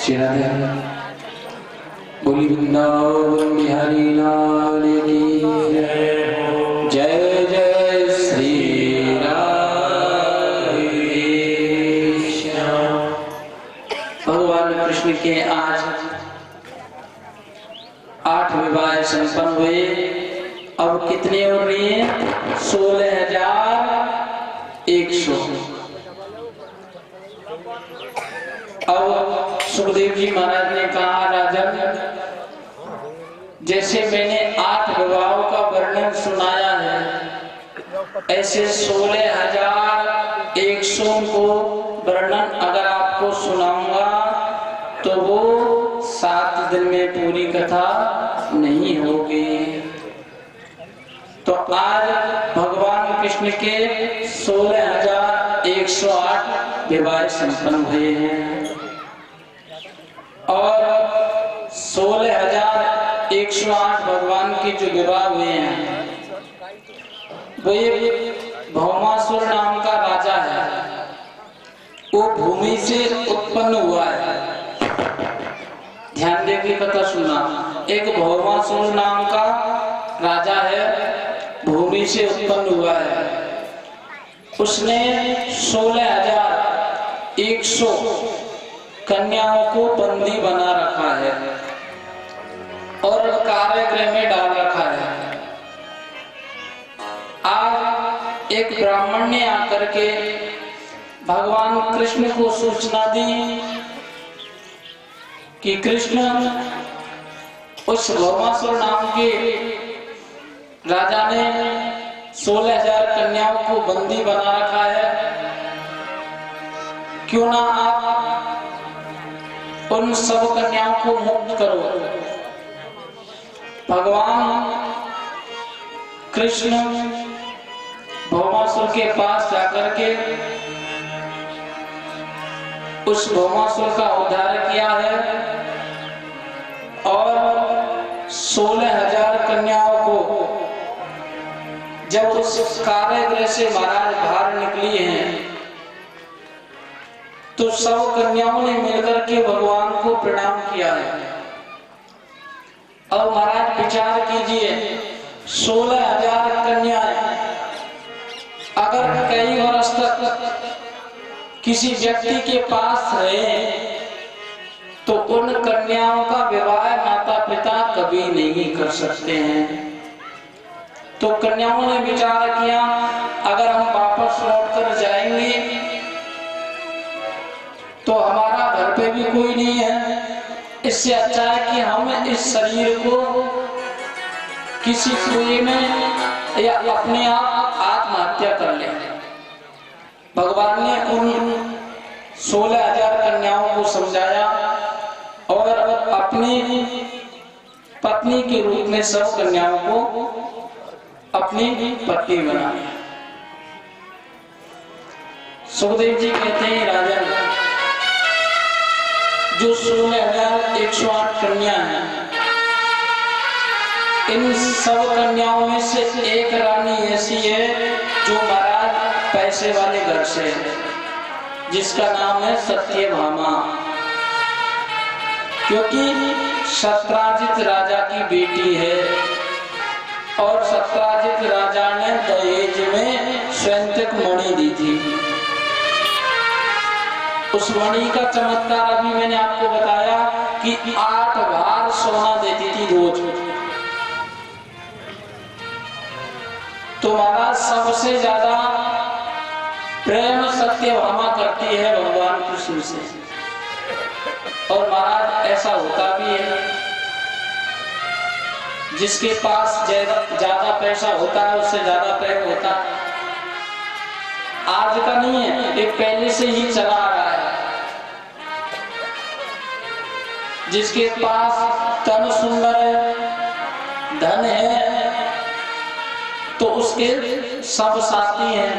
श्री राधे बोली वृंदावन बिहारी लाल की जय जय श्री राधे श्याम। भगवान कृष्ण के आज 8 विवाह संपन्न हुए। अब कितने हो रही हैं? 16,100। अब सुखदेव जी महाराज ने कहा, राजन जैसे मैंने 8 विवाहों का वर्णन सुनाया है, ऐसे 16,100 को वर्णन अगर आपको सुनाऊंगा तो वो 7 दिन में पूरी कथा नहीं होगी। तो आज भगवान कृष्ण के 16,108 विवाह संपन्न हुए हैं और 16,108 भगवान के जो विवाह हुए हैं वो ये भौमासुर नाम का राजा है, वो भूमि से उत्पन्न हुआ है। ध्यान देकर कथा सुनना। एक भौमासुर नाम का राजा है, भूमि से उत्पन्न हुआ है। उसने 16,100 कन्याओं को बंदी बना रखा है और कारागृह में डाल रखा है। आज एक ब्राह्मण ने आकर के भगवान कृष्ण को सूचना दी कि कृष्ण उस भौमासुर नाम के राजा ने 16,000 कन्याओं को बंदी बना रखा है, क्यों ना आप उन सब कन्याओं को मुक्त करो। भगवान कृष्ण भौमासुर के पास जाकर के उस भौमासुर का उद्धार किया है और 16,000 कन्याओं को जब उस कारागृह से महाराज बाहर निकली हैं तो सब कन्याओं ने मिलकर के भगवान को प्रणाम किया है। अब महाराज विचार कीजिए, 16,000 कन्याएं अगर कई वर्ष तक किसी व्यक्ति के पास रहे तो उन कन्याओं का विवाह माता पिता कभी नहीं कर सकते हैं। तो कन्याओं ने विचार किया, अगर हम वापस लौट कर जाएंगे तो हमारा घर पे भी कोई नहीं है, इससे अच्छा है कि हम इस शरीर को किसी कुएं में या अपने आप आत्महत्या कर लें। भगवान ने उन 16,000 कन्याओं को समझाया और अपनी पत्नी के रूप में सब कन्याओं को अपनी पत्नी बनाया। सुखदेव जी कहते हैं, राजन जो 16,108 कन्या हैं, इन सब कन्याओं में से एक रानी ऐसी है जो महाराज पैसे वाले घर से है, जिसका नाम है सत्यभामा, क्योंकि सत्राजित राजा की बेटी है और सत्राजित राजा ने दहेज में स्वयंतक मणि दी थी। उस मणि का चमत्कार अभी मैंने आपको बताया कि 8 बार सोना देती थी रोज। तो महाराज सबसे ज्यादा प्रेम सत्यभामा करती है भगवान कृष्ण से, और महाराज ऐसा होता भी है, जिसके पास ज्यादा पैसा होता है उससे ज्यादा प्रेम होता है। आज का नहीं है, ये पहले से ही चला आ रहा है। जिसके पास तन सुंदर है, धन है, तो उसके सब साथी हैं,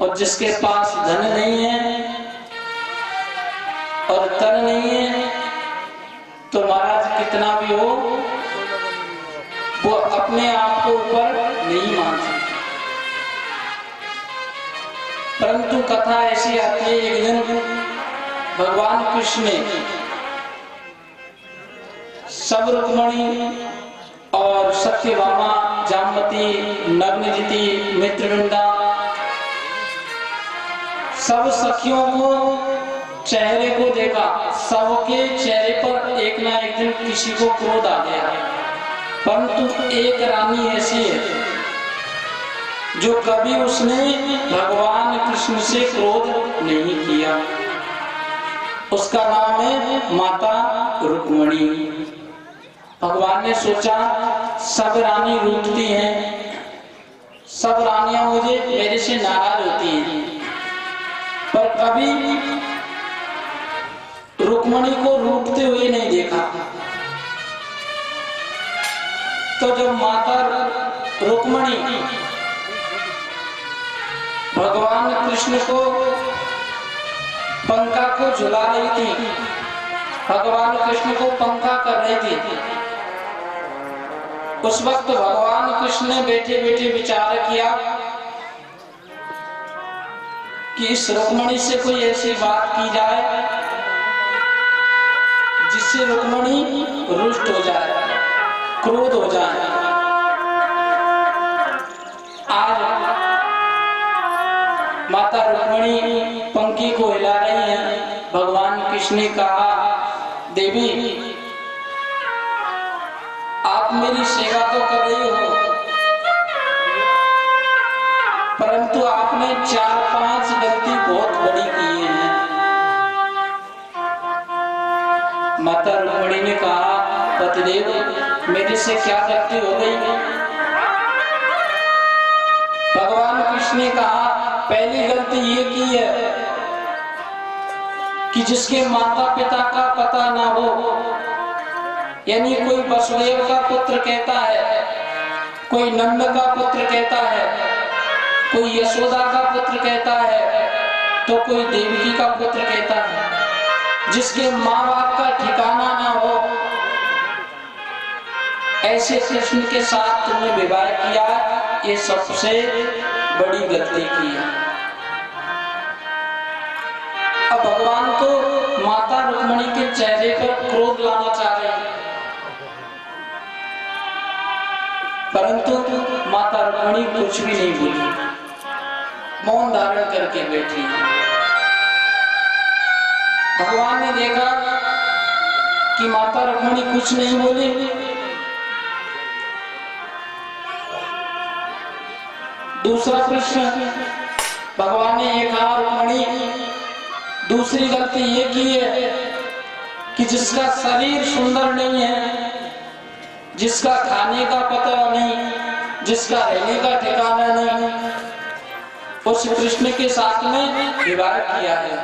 और जिसके पास धन नहीं है और तन नहीं है तो महाराज कितना भी हो वो अपने आप को ऊपर नहीं मान सकता। परंतु कथा ऐसी आती है, एक दिन भगवान कृष्ण ने सब रुक्मणी और सत्यभामा, जामवती, नग्नजिति, मित्रविंदा सब सखियों को चेहरे को देखा। सबके चेहरे पर एक ना एक दिन किसी को क्रोध आ गया, परंतु एक रानी ऐसी है जो कभी उसने भगवान कृष्ण से क्रोध नहीं किया। उसका नाम है माता रुक्मणी। भगवान ने सोचा सब रानी रूठती हैं, सब रानियां मुझे मेरे से नाराज होती हैं, पर कभी रुक्मणी को रूठते हुए नहीं देखा। तो जब माता रुक्मणी भगवान कृष्ण को पंखा को झुला रही थी, भगवान कृष्ण को पंखा कर रही थी, उस वक्त भगवान कृष्ण ने बैठे बैठे विचार किया कि इस रुक्मणी से कोई ऐसी बात की जाए जिससे रुक्मणी रुष्ट हो जाए, क्रोध हो जाए। आज माता रुक्मणी पंखी को हिला रही हैं। भगवान कृष्ण ने कहा, देवी आप मेरी सेवा तो कर रही हो, परंतु आपने 4-5 गलती बहुत बड़ी की है। माता रुक्मणी ने कहा, पतिदेव मेरे से क्या गलती हो गई? भगवान कृष्ण ने कहा, पहली गलती ये की है कि जिसके माता पिता का पता ना हो, यानी कोई वसुदेव का पुत्र कहता है, कोई नंद का पुत्र कहता है, कोई यशोदा का पुत्र कहता है, तो कोई देवकी का पुत्र कहता है, जिसके माँ बाप का ठिकाना ना हो, ऐसे कृष्ण के साथ तुमने विवाह किया, ये सबसे बड़ी गलती की है। अब भगवान तो माता रुक्मणी के चेहरे पर क्रोध लाना चाह रहे हैं, परंतु माता रुक्मणी कुछ भी नहीं बोली, मौन धारण करके बैठी। भगवान ने देखा कि माता रुक्मणी कुछ नहीं बोली, दूसरा प्रश्न भगवान ने ये कहा, रुक्मणी दूसरी गलती ये की है कि जिसका शरीर सुंदर नहीं है, जिसका खाने का पता नहीं, जिसका रहने का ठिकाना नहीं, उस कृष्ण के साथ में विवाह किया है।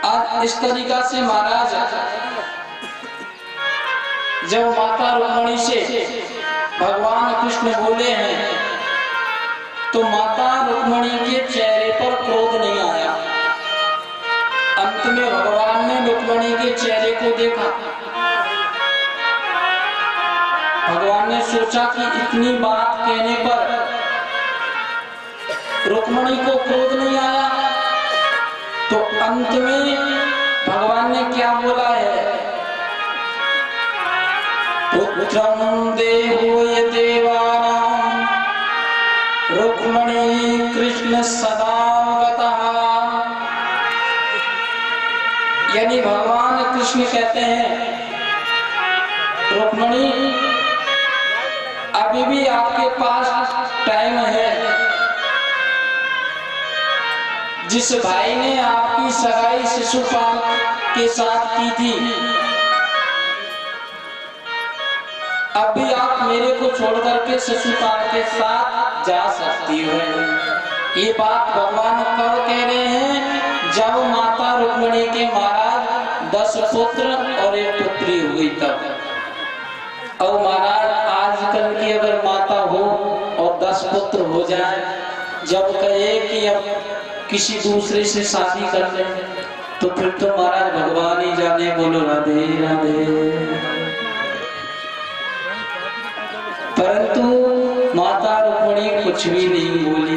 आज इस तरीका से महाराज जब माता रुक्मणी से भगवान कृष्ण बोले हैं, तो माता रुक्मणी के चेहरे पर क्रोध नहीं आया। अंत में भगवान ने रुक्मणी के चेहरे को देखा। भगवान ने सोचा कि इतनी बात कहने पर रुक्मणी को क्रोध नहीं आया, तो अंत में भगवान ने क्या बोला है, पुत्रं देवोय देवानां रुक्मणी कृष्ण सदागतः। यानी भगवान कृष्ण कहते हैं, रुक्मणी अभी भी आपके पास टाइम है। जिस भाई ने आपकी सगाई शिशुपाल के साथ की थी, अभी आप मेरे को छोड़कर के शिशुपाल के साथ जा सकती हो। ये बात भगवान कब कह रहे हैं, जब माता रुक्मणी के महाराज 10 पुत्र और 1 पुत्री हुई तब। और महाराज आजकल की अगर माता हो और 10 पुत्र हो जाए, जब कहे कि अब किसी दूसरे से शादी कर ले, तो फिर तो महाराज भगवान ही जाने। बोलो राधे राधे। परंतु माता रुक्मणी कुछ भी नहीं बोली।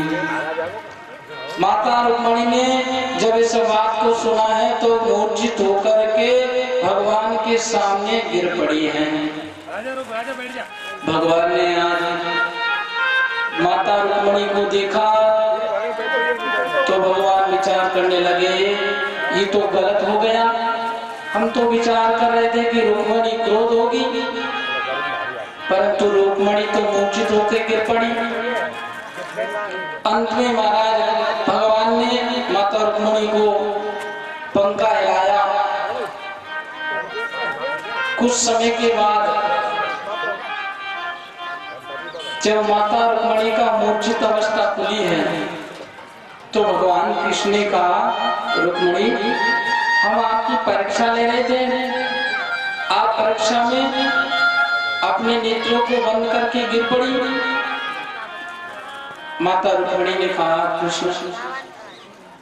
माता रुक्मणी ने जब इस बात को सुना है तो मूर्छित होकर के भगवान के सामने गिर पड़ी हैं। भगवान ने आज माता रुक्मिणी को देखा तो भगवान विचार करने लगे, ये तो गलत हो गया। हम तो विचार कर रहे थे कि रुक्मिणी क्रोध होगी, परंतु रुक्मिणी तो मूर्छित होकर गिर पड़ी। अंत में महाराज भगवान ने माता रुक्मिणी को पंखा हिलाया। कुछ समय के बाद जब माता रुक्मिणी का मूर्छित अवस्था खुली है तो भगवान कृष्ण ने कहा, रुक्मिणी हम आपकी परीक्षा ले रहे थे, आप परीक्षा में अपने नेत्रों को बंद करके गिर पड़ी। माता रुक्मिणी ने कहा, कृष्ण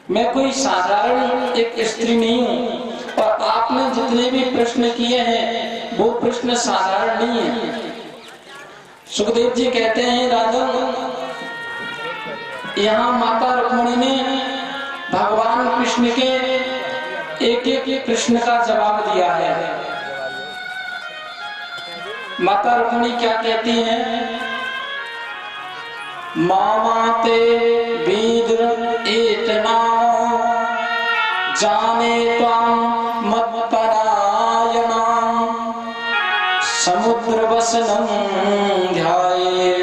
मैं कोई साधारण एक स्त्री नहीं हूं और आपने जितने भी प्रश्न किए हैं वो प्रश्न साधारण नहीं है। सुखदेव जी कहते हैं, राजन यहाँ माता रुक्मिणी ने भगवान कृष्ण के एक एक प्रश्न का जवाब दिया है। माता रुक्मिणी क्या कहती हैं, मामाते वीर एतनामो जाने त्वां मत्परायणां समुद्रवसनं ध्याये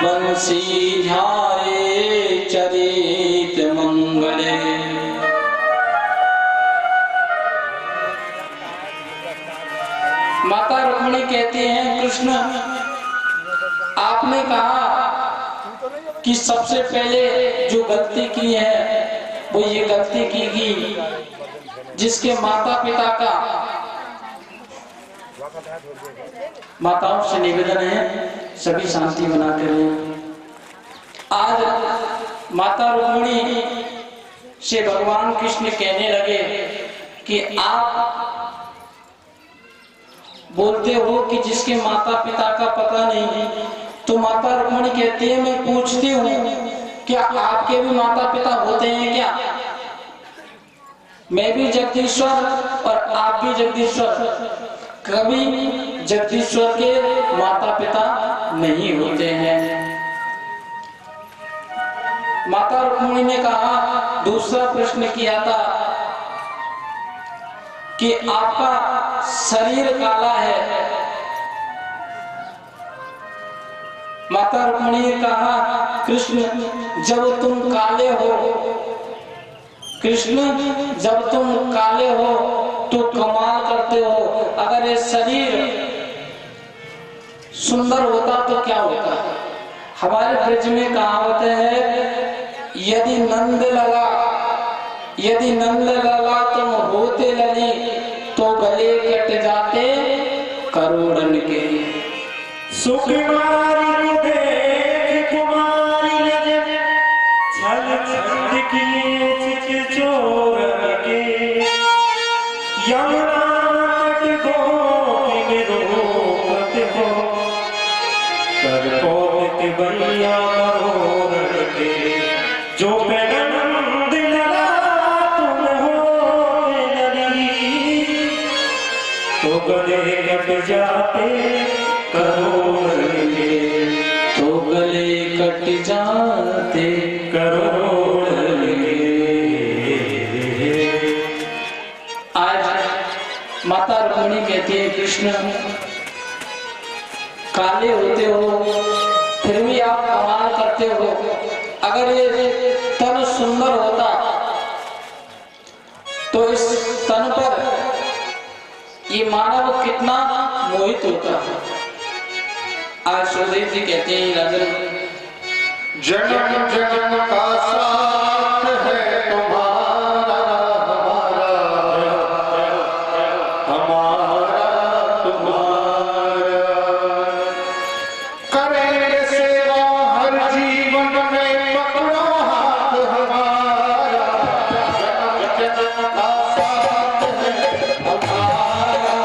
बंसी ध्याये चरित मंगले। माता रुक्मिणी कहती हैं, कृष्ण आपने कहा कि सबसे पहले जो गलती की है वो ये गलती की जिसके माता पिता का, माताओं से निवेदन है सभी शांति बना करें। आज माता रुक्मिणी से भगवान कृष्ण कहने लगे कि आप बोलते हो कि जिसके माता पिता का पता नहीं, तो माता रुक्मिणी कहती है मैं पूछती हूँ क्या आपके भी माता पिता होते हैं क्या? मैं भी जगदीश्वर और आप भी जगदीश्वर, कभी जगदीश्वर के माता पिता नहीं होते हैं। माता रुक्मिणी ने कहा, दूसरा प्रश्न किया था कि आपका शरीर काला है। माता रुक्मिणी ने कहा, कृष्ण जब तुम काले हो, कृष्ण जब तुम काले हो तो कमाल करते हो, अगर ये शरीर सुंदर होता तो क्या होता? हमारे ब्रज में कहावत है, यदि नंद लला तुम होते लली तो गले कट जाते करोड़न के। सुकुमारी को देख कुमारी लगे, छल छंद किए चिचोरन के, यमुना तट गोपी में रोपत हो, कर कौत बलिया करोड़न के, जो पेनंद लला तुम हो लली, तो गले कट जाते करोड़ के, तो गले कट जाते करोड़ के। आज माता रुक्मिणी कहती है, कृष्ण काले होते हो फिर भी आप कमाल करते हो, अगर ये तन सुंदर होता तो इस तन पर ये मानव कितना मोहित होता है। आज सुखदेव जी कहते हैं, राजन जन्म जन्म का साथ है तुम्हारा हमारा तुम्हारा, करेंगे सेवा हर जीवन में, पकड़ो हाथ हमारा, जन्म जन्म का साथ है हमारा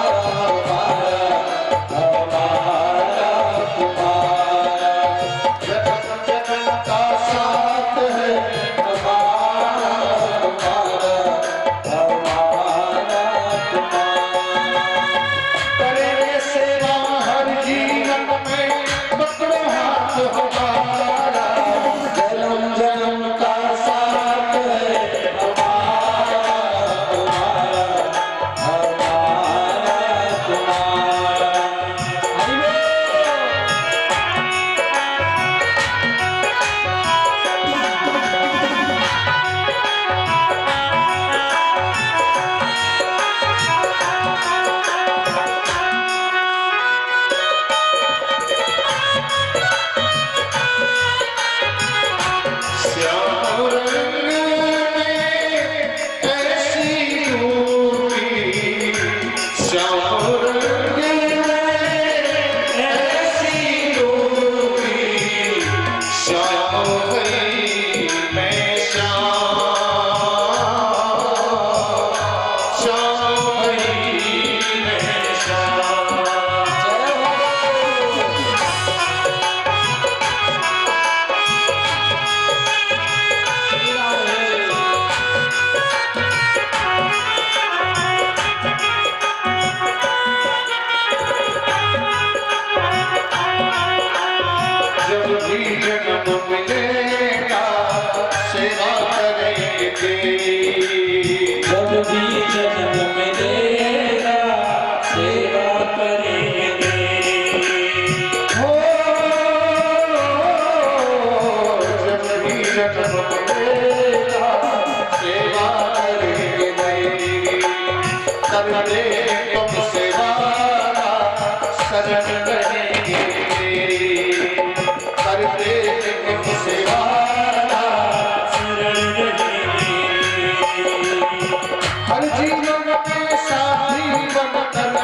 जन्म मिलेगा सेवा करेंगे। हो जब भी जन्म मिलेगा सेवा करेंगे तेरी। कर दे तुम सेवा शरण रहेंगे तेरी। कर दे तुम सेवा शरण रहेंगे। हर जीवन में साथी बनकर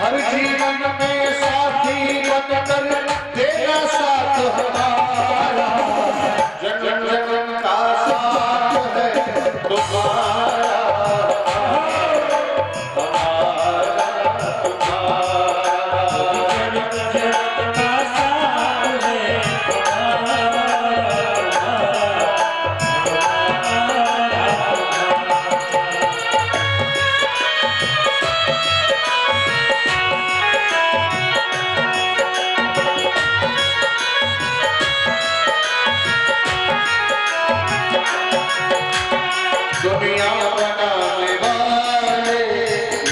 हर जीवन में साथी बनकर तेरा साथ हमारा। जन्म जन्म का साथ है तुम्हारा। दुनिया बनाने वाले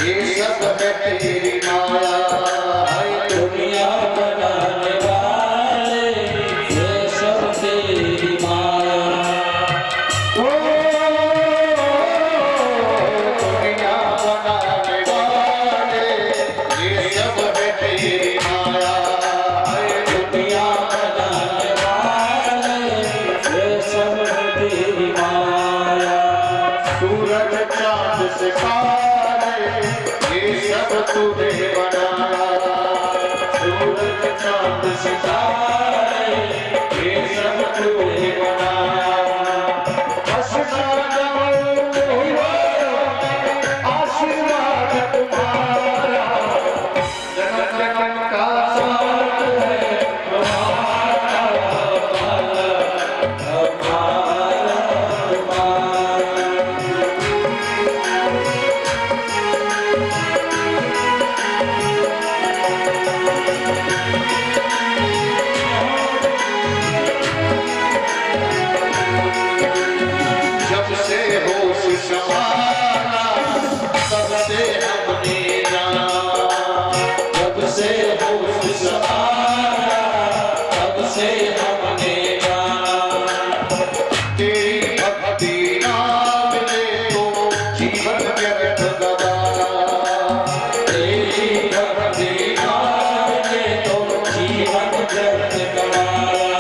ये सब है तेरी माया। दुनिया बनाने वाले ये सब तेरी माया। ओ दुनिया बनाने वाले ये सब है तेरी माया। दुनिया बनाने वाले ये सब तेरी माया। सूरज चांद सितारे ये सब तूने बनाया। सूरज चांद सितारे ये सब तूने बनाया। बस ना जाओ आशीर्वाद तुम्हारा। जन्म जन्म का साथ है जब से होश संभाला तब से हमने जाना। जब से होश संभाला तब से हमने जाना। तेरी भक्ति ना मिले तो जीवन व्यर्थ गवाना। तेरी भक्ति ना मिले तो जीवन व्यर्थ गवाया।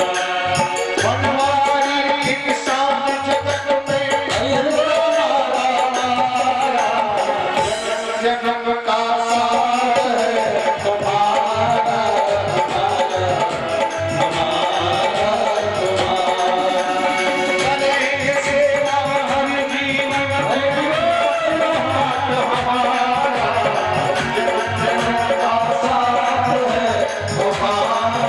बनवारी इंसान जगत में जन्म जन्म का साथ है तुम्हारा। करेंगे सेवा हर जीवन में हमारा। जन्म जन्म का साथ है तुम्हारा।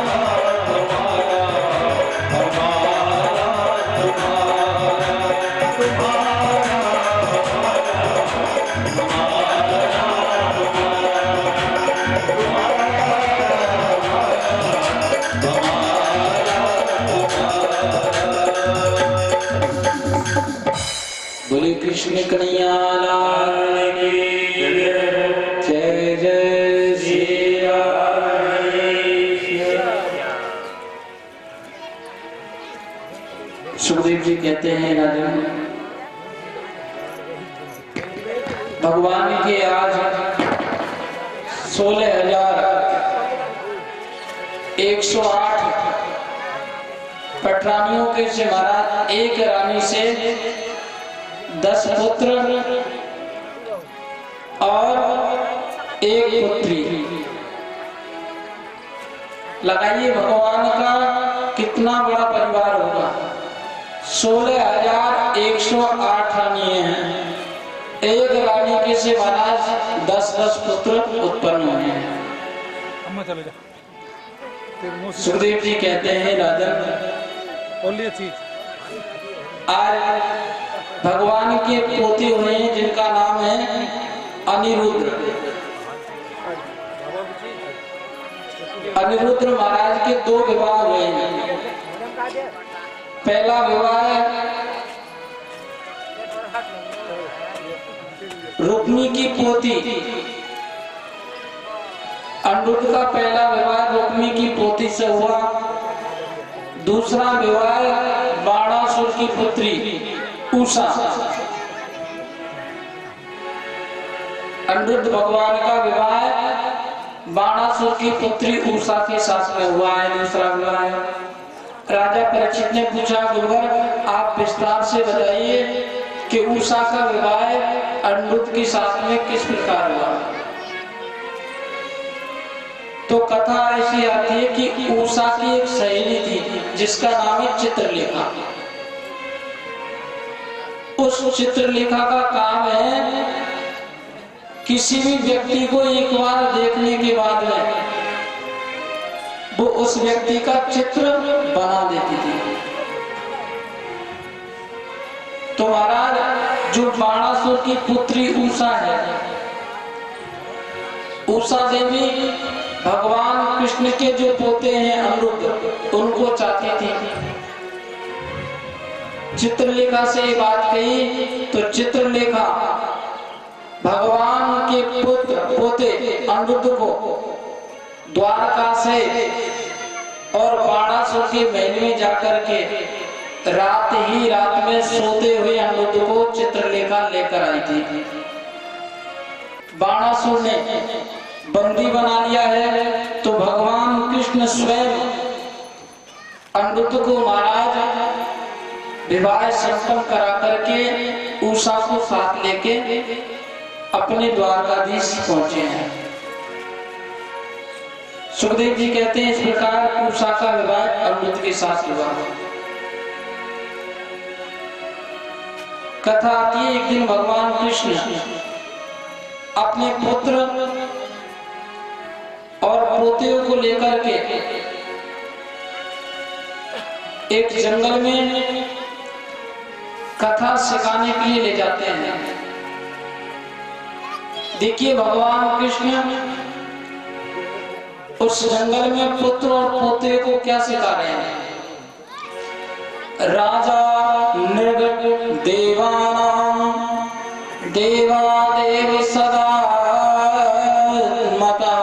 बोले कृष्ण कन्हैया लाल की जय जय श्री राम। सुखदेव जी कहते हैं राजन, भगवान के आज 16,108 पटरानियों के से महाराज एक रानी से 10 पुत्र और 1 पुत्री। लगाइए भगवान का कितना बड़ा परिवार होगा। 16,108 रानियां हैं। एक रानी के से महाराज 10-10 पुत्र उत्पन्न हुए हैं। सुखदेव जी कहते हैं राजन, आज भगवान के पोते हुए हैं जिनका नाम है अनिरुद्ध। अनिरुद्ध महाराज के 2 विवाह हुए हैं। पहला विवाह रुक्मी की पोती, अनिरुद्ध का पहला विवाह रुक्मी की पोती से हुआ। दूसरा विवाह बाणासुर की पुत्री उषा। अनिरुद्ध भगवान का विवाह बाणासुर की पुत्री उषा के साथ में हुआ है। दूसरा विवाह है। राजा परीक्षित ने पूछा, गुरुवर आप विस्तार से बताइए कि उषा का विवाह अनिरुद्ध के साथ में किस प्रकार हुआ। तो कथा ऐसी आती है कि उषा की एक सहेली थी जिसका नाम है चित्रलेखा। उस चित्रलेखा का काम है किसी भी व्यक्ति को एक बार देखने के बाद में वो उस व्यक्ति का चित्र बना देती थी। तो महाराज जो बाणासुर की पुत्री उषा है, उषा देवी भगवान कृष्ण के जो पोते हैं अनिरुद्ध, उनको चाहती थी। चित्रलेखा से ये बात कही तो चित्रलेखा भगवान के पुत्र पोते अनिरुद्ध को द्वारका से और बाणासुर के महल में जाकर के रात में सोते हुए अनिरुद्ध को चित्रलेखा लेकर आई थी। बाणासुर ने बंदी बना लिया है तो भगवान कृष्ण स्वयं अनिरुद्ध को महाराज विवाह संपन्न करा करके उषा को साथ लेके अपने द्वारकाधीश पहुंचे हैं। सुखदेव जी कहते हैं इस प्रकार उषा का विवाह अनिरुद्ध के साथ हुआ। कथा आती है, एक दिन भगवान कृष्ण अपने पुत्र और पोतियों को लेकर के एक जंगल में कथा सिखाने के लिए ले जाते हैं। देखिए भगवान कृष्ण उस जंगल में पुत्र और पोते को क्या सिखा रहे हैं। राजा नृग देवानां देवादेव सदा मता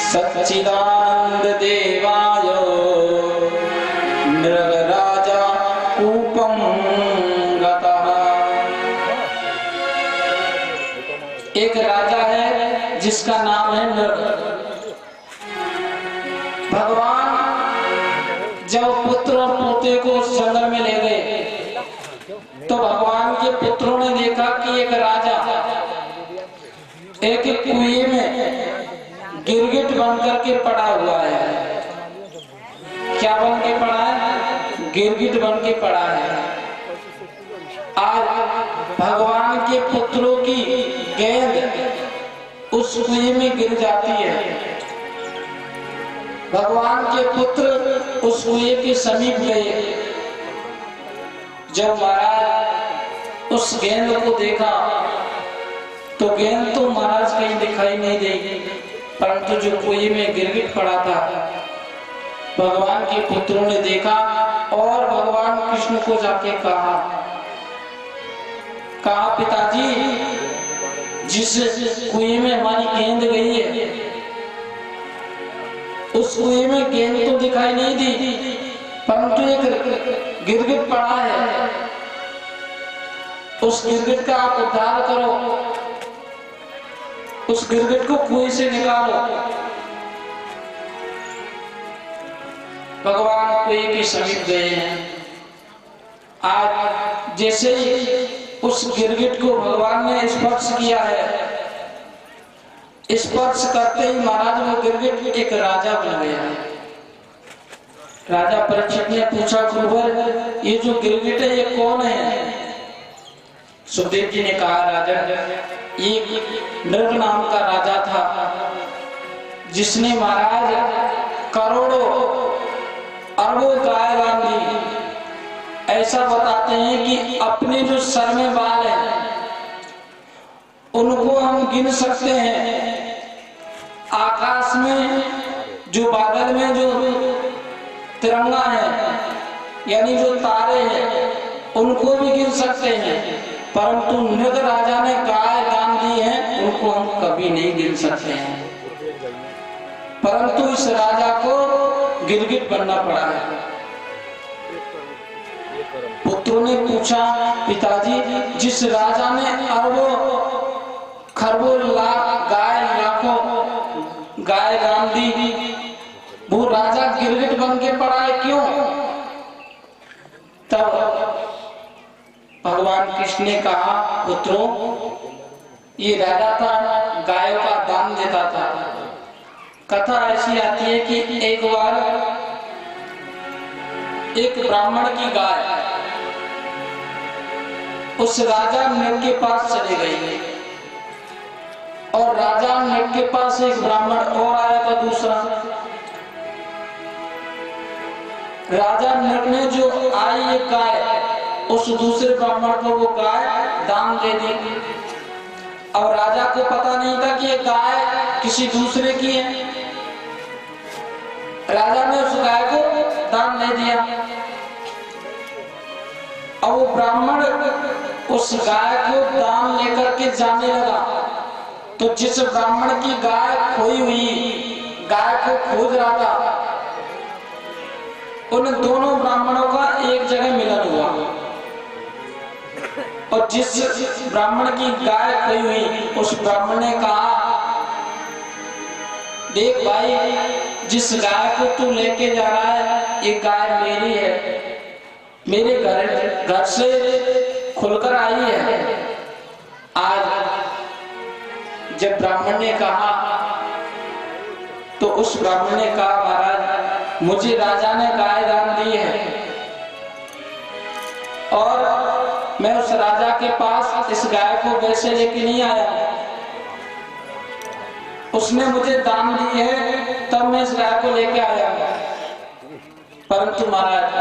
सच्चिदानंद देवाय नृग राजा कूपम गतः। एक राजा है जिसका नाम है नृग। भगवान जब पुत्र और पोते को उस जंगल में ले गए तो भगवान के पुत्रों ने देखा कि एक राजा एक कुएं में गिरगिट बन करके पड़ा हुआ है। क्या बन के पड़ा है? गिरगिट बन के पड़ा है। आज भगवान के पुत्रों की गेंद उस कुएं में गिर जाती है। भगवान के पुत्र उस कुएं के समीप गए। जब महाराज उस गेंद को देखा तो गेंद तो महाराज कहीं दिखाई नहीं देगी, परंतु जो कुएं में गिरगिट पड़ा था भगवान के पुत्रों ने देखा और भगवान कृष्ण को जाके कहा पिताजी जिस कुएं में हमारी गेंद गई है उस कुएं में गेंद तो दिखाई नहीं दी, परंतु एक गिरगिट पड़ा है। उस गिरगिट का आप उद्धार करो, उस गिरगिट को कुएं से निकालो। भगवान कुएं के समीप गए हैं। आज जैसे ही उस गिरगिट को भगवान ने स्पर्श किया है, स्पर्श करते ही महाराज वो गिरगिट एक राजा बन गया। राजा परीक्षित ने पूछा, गुरुवर ये जो गिरगिट है ये कौन है? सुखदेव जी ने कहा, राजन ये नृग नाम का राजा था जिसने महाराज करोड़ों अरबों गाय बांधी। ऐसा बताते हैं कि अपने जो सर में बाल है उनको हम गिन सकते हैं आकाश में जो बादल में जो तिरंगा है यानी जो तारे हैं उनको भी गिन सकते हैं, परंतु नृग राजा ने गाय दान दी है उनको हम कभी नहीं गिन सकते हैं। परंतु इस राजा को गिरगिट बनना पड़ा है। पुत्रों ने पूछा, पिताजी जिस राजा ने अरबों खरबों लाख गाय लाखों गाय दान दी वो राजा गिरगिट बन के पड़ा है क्यों? तब भगवान कृष्ण ने कहा, पुत्रों ये राजा था गायों का दान देता था। कथा ऐसी आती है कि एक बार एक ब्राह्मण की गाय उस राजा नृग के पास चले गई और राजा नृग के पास एक ब्राह्मण और आया था दूसरा। राजा नृग ने जो आई एक गाय उस दूसरे ब्राह्मण को वो गाय दान दे दी। अब राजा को पता नहीं था कि ये गाय किसी दूसरे की है। राजा ने उस गाय को दान दे दिया। अब वो ब्राह्मण उस गाय को दान लेकर के जाने लगा तो जिस ब्राह्मण की गाय खोई हुई गाय को खोज रहा था उन दोनों ब्राह्मणों का एक जगह मिलन हुआ और जिस ब्राह्मण की गाय खोई हुई उस ब्राह्मण ने कहा, देख भाई जिस गाय को तू लेके जा रहा है ये गाय मेरी है, मेरे घर से खुलकर आई है। आज जब ब्राह्मण ने कहा तो उस ब्राह्मण ने कहा, महाराज मुझे राजा ने गाय दान दी है और मैं उस राजा के पास इस गाय को वैसे लेके नहीं आया, उसने मुझे दान दी है तब मैं इस गाय को लेके आया। परंतु महाराज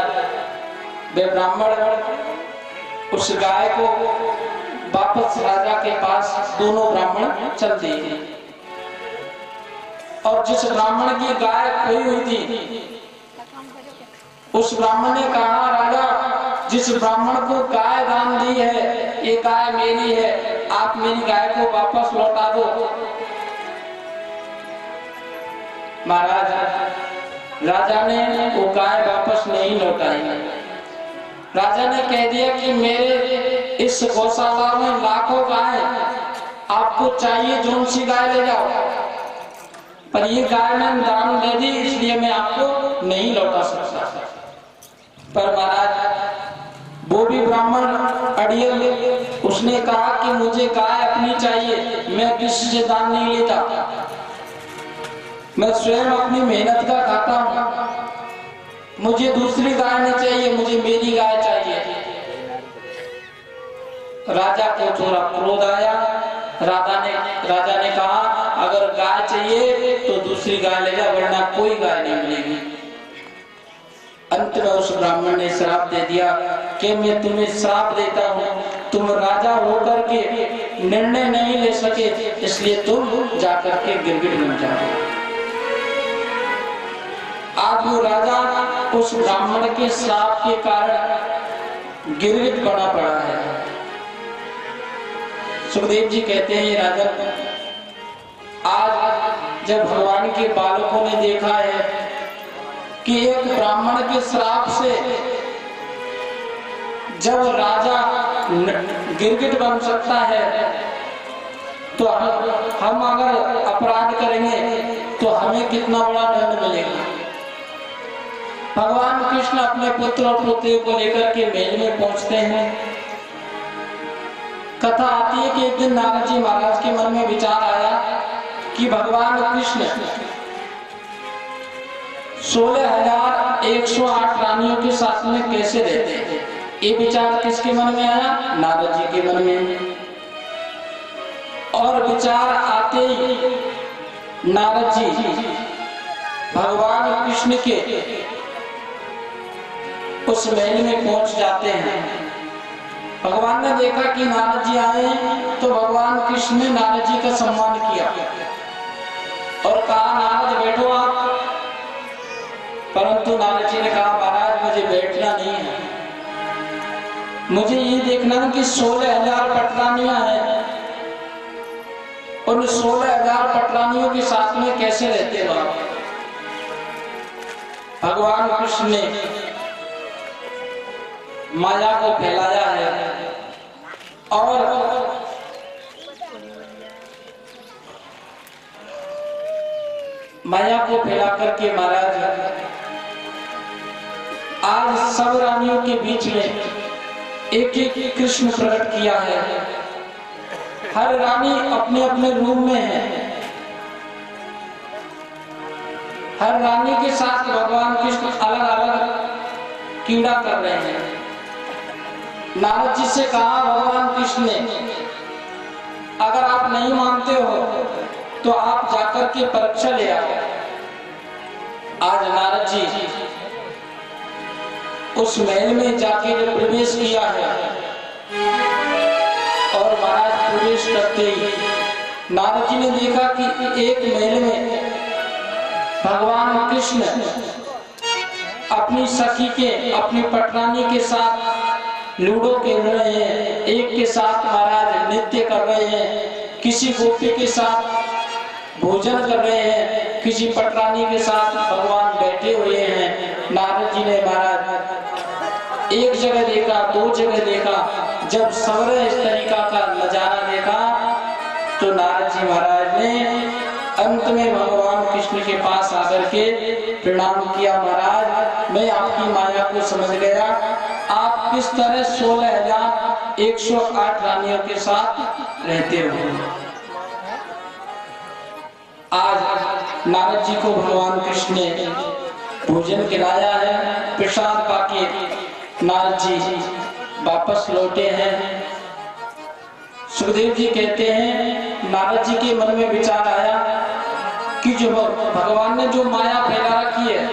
वे ब्राह्मण उस गाय को वापस राजा के पास दोनों ब्राह्मण चल दिए और जिस ब्राह्मण की गाय खोई हुई थी उस ब्राह्मण ने कहा, राजा जिस ब्राह्मण को गाय दान दी है ये गाय मेरी है, आप मेरी गाय को वापस लौटा दो। महाराज राजा ने वो गाय वापस नहीं लौटाई। राजा ने कह दिया कि मेरे इस गौशाला में लाखों गाय, आपको चाहिए जोन सी गाय ले जाओ, पर ये गाय मैंने दान दे दी इसलिए मैं आपको नहीं लौटा सकता। पर महाराज वो भी ब्राह्मण अड़ियल उसने कहा कि मुझे गाय अपनी चाहिए, मैं किसी से दान नहीं लेता, मैं स्वयं अपनी मेहनत का खाता हूं, मुझे दूसरी गाय नहीं चाहिए, मुझे मेरी गाय चाहिए। राजा को थोड़ा क्रोध आया। राजा ने कहा, अगर गाय चाहिए तो दूसरी गाय ले जा वरना कोई गाय नहीं मिलेगी। अंत में उस ब्राह्मण ने श्राप दे दिया कि मैं तुम्हें श्राप देता हूँ, तुम राजा होकर के निर्णय नहीं ले सके इसलिए तुम जाकर के गिरगिट बन जाओ। आज वो राजा उस ब्राह्मण के श्राप के कारण गिरगिट बना पड़ा है। सुखदेव जी कहते हैं, ये राजा आज जब भगवान के बालकों ने देखा है कि एक ब्राह्मण के श्राप से जब राजा गिरगिट बन सकता है तो हम अगर अपराध करेंगे तो हमें कितना बड़ा दंड मिलेगा। भगवान कृष्ण अपने पुत्र और पुत्रियों को लेकर के महल में पहुंचते हैं। कथा आती है कि एक दिन नारद जी महाराज के मन में विचार आया कि भगवान कृष्ण 16,108 रानियों के साथ में कैसे रहते हैं। ये विचार किसके मन में आया? नारद जी के मन में। और विचार आते ही नारद जी भगवान कृष्ण के उस महल में पहुंच जाते हैं। भगवान ने देखा कि नारद जी आए तो भगवान कृष्ण ने नारद जी का सम्मान किया और कहा, नारद परंतु नारद जी ने कहा महाराज मुझे बैठना नहीं है, मुझे ये देखना है कि 16,000 पटरानियां हैं, उन 16,000 पटरानियों के साथ में कैसे रहते हो आप। भगवान कृष्ण ने माया को फैलाया है और माया को फैला करके महाराज आज सब रानियों के बीच में एक एक कृष्ण प्रकट किया है। हर रानी अपने अपने रूम में है, हर रानी के साथ भगवान कृष्ण अलग अलग कीड़ा कर रहे हैं। नारद जी से कहा भगवान कृष्ण ने, अगर आप नहीं मानते हो तो आप जाकर के परीक्षा ले आओ। आज नारद जी उस महल में जाके जब प्रवेश किया है और महाराज प्रवेश करते ही नारद जी ने देखा कि एक महल में भगवान कृष्ण अपनी सखी के, अपनी पटरानी के साथ लूडो खेल रहे हैं, एक के साथ महाराज नृत्य कर रहे हैं, किसी गोपी के साथ भोजन कर रहे हैं, किसी पटरानी के साथ भगवान बैठे हुए हैं। नारद जी ने महाराज एक जगह देखा, दो जगह देखा, जब सवरे इस तरीका का नजारा देखा तो नारद जी महाराज ने अंत में भगवान कृष्ण के पास आकर के प्रणाम किया। महाराज मैं आपकी माया को समझ गया, आप किस तरह 16,108 रानियों के साथ रहते हो। आज नारद जी को भगवान कृष्ण ने भोजन खिलाया है, प्रसाद पाके नारद जी वापस लौटे हैं। सुखदेव जी कहते हैं नारद जी के मन में विचार आया कि जो भगवान ने जो माया फैला रखी है,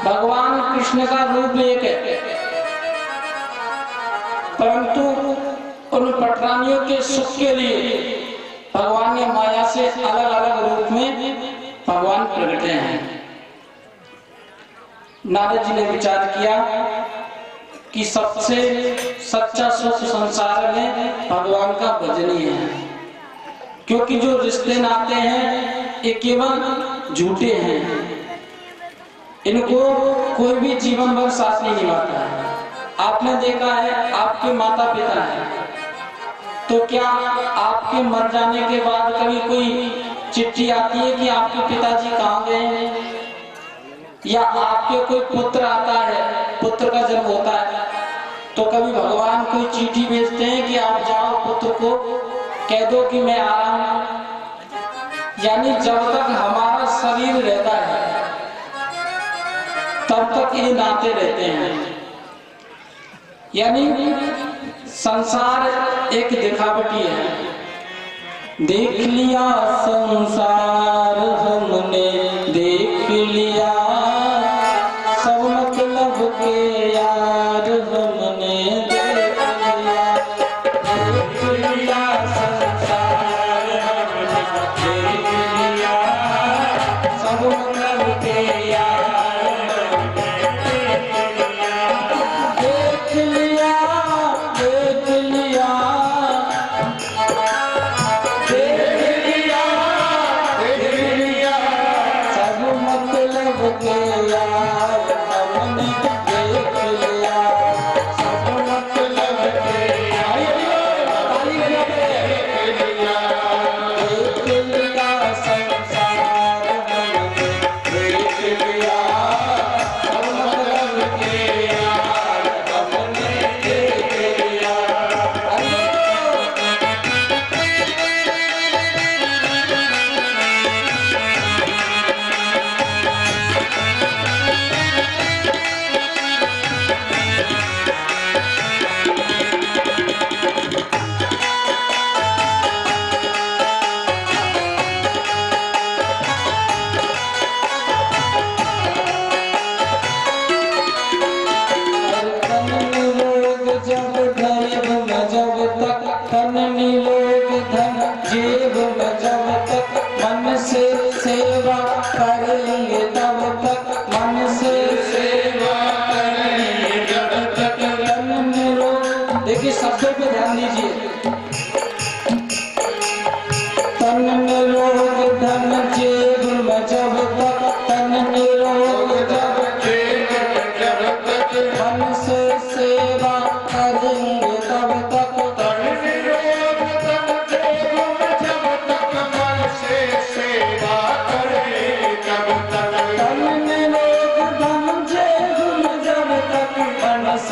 भगवान कृष्ण का रूप एक है, परंतु उन पटरानियों के सुख के लिए भगवान ने माया से अलग अलग रूप में भगवान प्रकटे हैं। नारद जी ने विचार किया कि सबसे सच्चा सुख संसार में भगवान का भजन ही है, क्योंकि जो रिश्ते नाते हैं ये केवल झूठे हैं, इनको कोई भी जीवन भर साथ नहीं निभाता है। आपने देखा है आपके माता पिता हैं, तो क्या आपके मर जाने के बाद कभी कोई चिट्ठी आती है कि आपके पिताजी कहाँ गए हैं, या आपके कोई पुत्र आता है, पुत्र का जन्म होता है तो कभी भगवान कोई चिट्ठी भेजते हैं कि आप जाओ पुत्र को कह दो कि मैं आ रहा हूं। यानी जब तक हमारा शरीर रहता है तब तक ये नाते रहते हैं। यानी संसार एक दिखावटी है। देख लिया संसार हमने, देख लिया सब मतलब के यार हमने, देख लिया संसार हमने देख लिया, सब मतलब के यार देख लिया, देख लिया, देख लिया, देख लिया, सब मतलब के यार हमने देख लिया, सब मतलब के देख लिया संसार हमने, देख लिया सब मतलब के यार हमने देख लिया।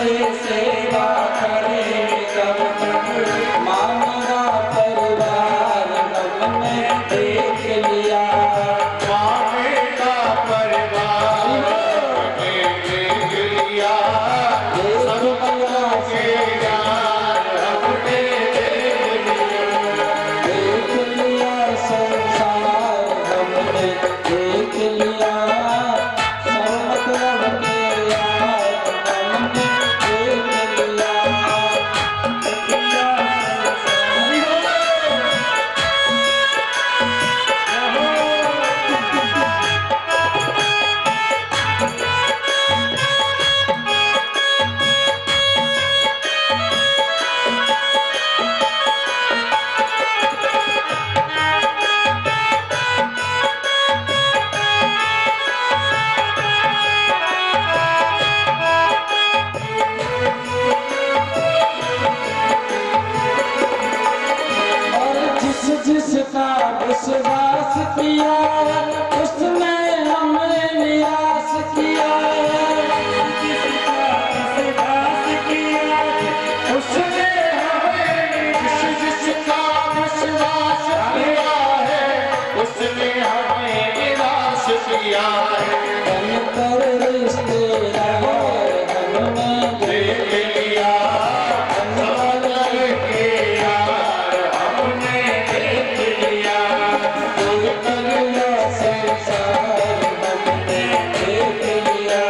से सेवा करे कब तक मानवा परिवार हमने देख लिया मानेगा परिवार देख लिया सब बंगला के यार हमने देख लिया संसार हमने देख लिया सब मतलब के यार हमने देख लिया और जिसका विश्वास किया उसने हमें निराश किया उसने हमें जिसका विश्वास किया है उसने हमें निराश किया है बनकर रिश्तेदार हमने देख लिया सब के यार हमने देख लिया देख लिया संसार हमने देख लिया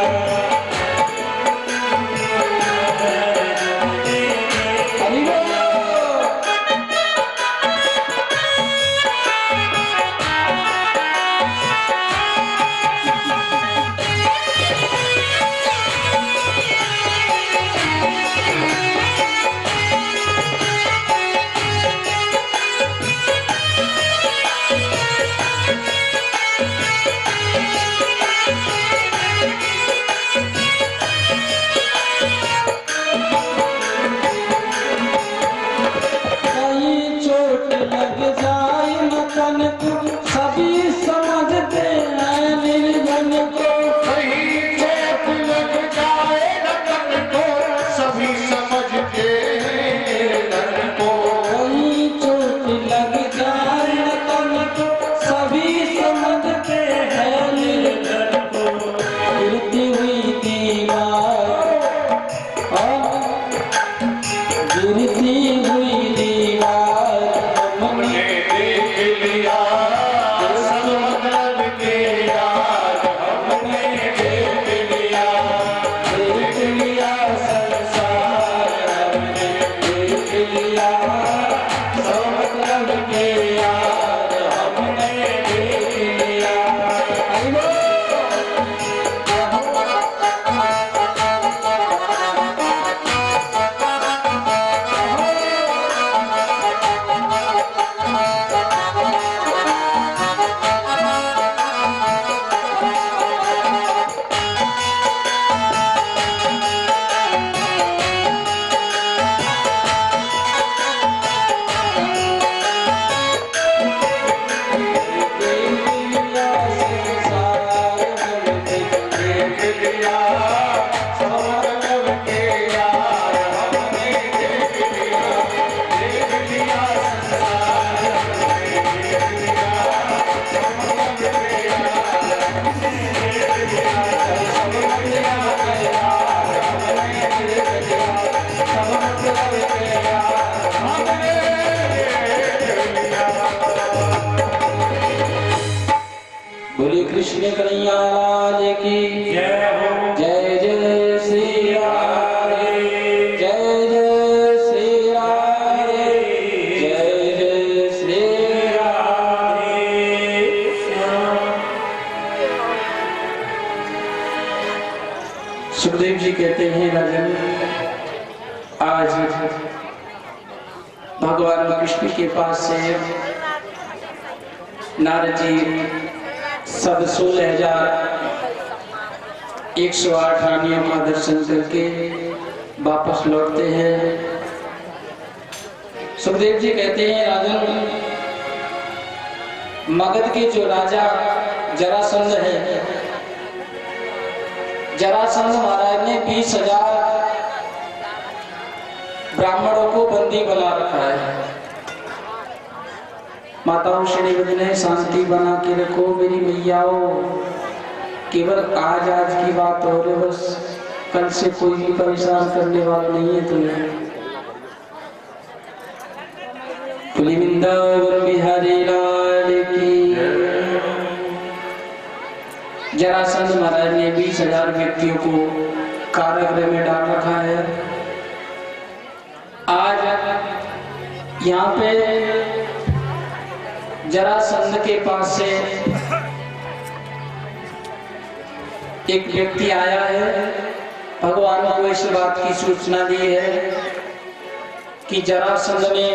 हरि बोल। कहीं चोट लग जाए न तन को सभी समझते हैं निर्धन को कहीं चोट लग जाए लगन को सभी समझते हैं लगन को कहीं चोट लग जाए न तन को सभी समझते हैं निर्धन को गिरती हुई दीवार गिरती हुई दीवार हमने देख लिया सब मतलब के यार हमने देख लिया देख लिया संसार हमने देख लिया सब मतलब के यार हमने देख लिया हरि बोल। बोले कृष्ण कन्हैया लाल की जय हो जय जय श्री राधे जय जय श्री राधे जय जय श्री राधे सुखदेव जी कहते हैं राजन आज भगवान कृष्ण के पास से नारद जी सब 16,108 रानियों का दर्शन करके वापस लौटते हैं। सुखदेव जी कहते हैं राजन मगध के जो राजा जरासंध है, जरासंध महाराज ने 20,000 ब्राह्मणों को बंदी बना रखा है। माताओं श्री बदने शांति बना के रखो मेरी मैयाओं, केवल आज की बात हो रही, बस कल से कोई भी परेशान करने वाला नहीं है तुम्हें। वृंदावन बिहारी लाल की। जरासंध महाराज ने 20,000 व्यक्तियों को कारागृह में डाल रखा है। आज यहाँ पे जरासंध के पास से एक व्यक्ति आया है, भगवान को इस बात की सूचना दी है कि जरासंध ने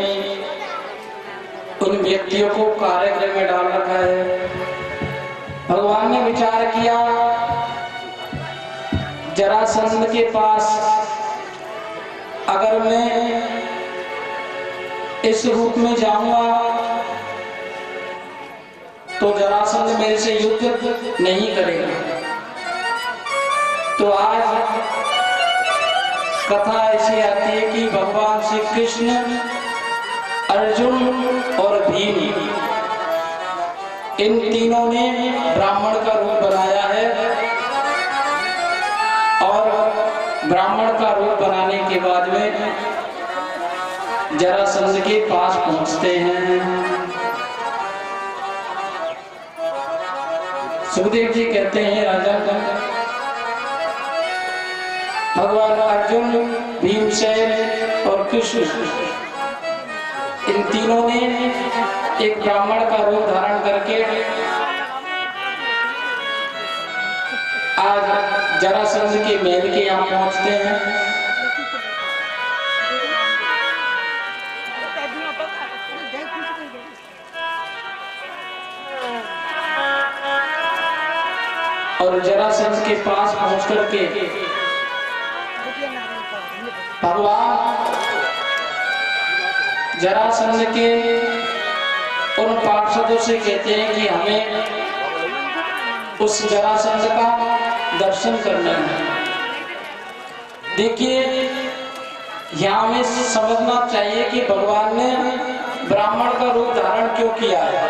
उन व्यक्तियों को कारागृह में डाल रखा है। भगवान ने विचार किया, जरासंध के पास अगर मैं इस रूप में जाऊंगा तो जरासंध मेरे से युद्ध नहीं करेगा। तो आज कथा ऐसी आती है कि भगवान श्री कृष्ण, अर्जुन और भीम, इन तीनों ने ब्राह्मण का रूप बनाया है और ब्राह्मण का रूप बनाने के बाद में जरासंध के पास पहुंचते हैं। सुखदेव जी कहते हैं, राजा भगवान अर्जुन, भीमसेन और कृष्ण, इन तीनों ने एक ब्राह्मण का रूप धारण करके आज जरासंध के महल के यहाँ पहुंचते हैं। और जरासंध के पास पहुंच करके भगवान जरासंध के उन पार्षदों से कहते हैं कि हमें उस जरासंध का दर्शन करना है। देखिए, यहाँ में समझना चाहिए कि भगवान ने ब्राह्मण का रूप धारण क्यों किया है।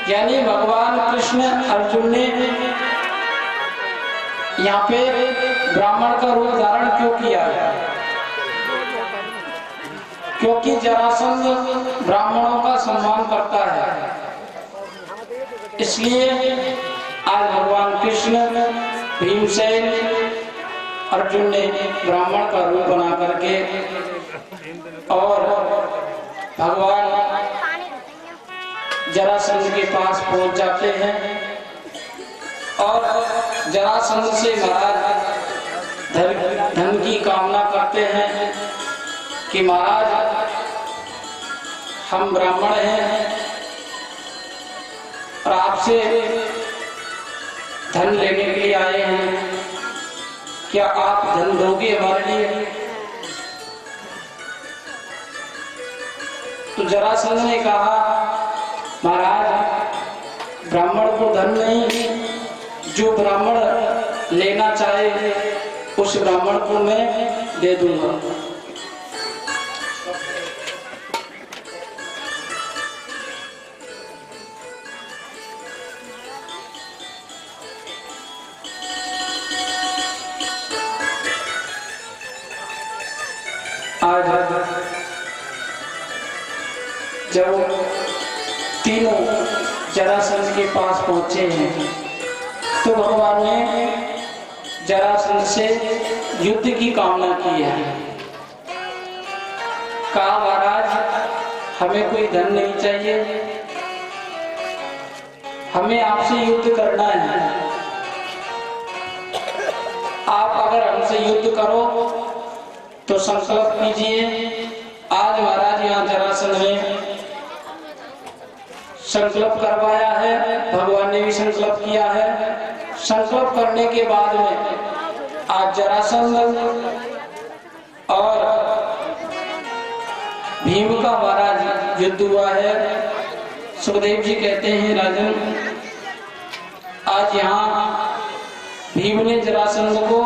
यानी भगवान कृष्ण अर्जुन ने यहाँ पे ब्राह्मण का रूप धारण क्यों किया है? क्योंकि जरासंध ब्राह्मणों का सम्मान करता है, इसलिए आज भगवान कृष्ण, भीमसेन, अर्जुन ने ब्राह्मण का रूप बना करके और भगवान जरासंध के पास पहुंच जाते हैं और जरासंध से महाराज धन की कामना करते हैं कि महाराज हम ब्राह्मण हैं और आपसे धन लेने के लिए आए हैं, क्या आप धन दोगे हमारे लिए? तो जरासंध ने कहा, महाराज ब्राह्मण को धन नहीं, जो ब्राह्मण लेना चाहे उस ब्राह्मण को मैं दे दूंगा। आज जब तीनों जरासंध के पास पहुंचे हैं तो भगवान ने जरासंध से युद्ध की कामना की है। कहा, महाराज हमें कोई धन नहीं चाहिए, हमें आपसे युद्ध करना है। आप अगर हमसे युद्ध करो तो संकल्प कीजिए। आज महाराज यहाँ जरासंध ने संकल्प करवाया है, भगवान ने भी संकल्प किया है। संकल्प करने के बाद में आज जरासंध और भीम का महाराज युद्ध हुआ है। सुखदेव जी कहते हैं, राजन आज यहाँ भीम ने जरासंध को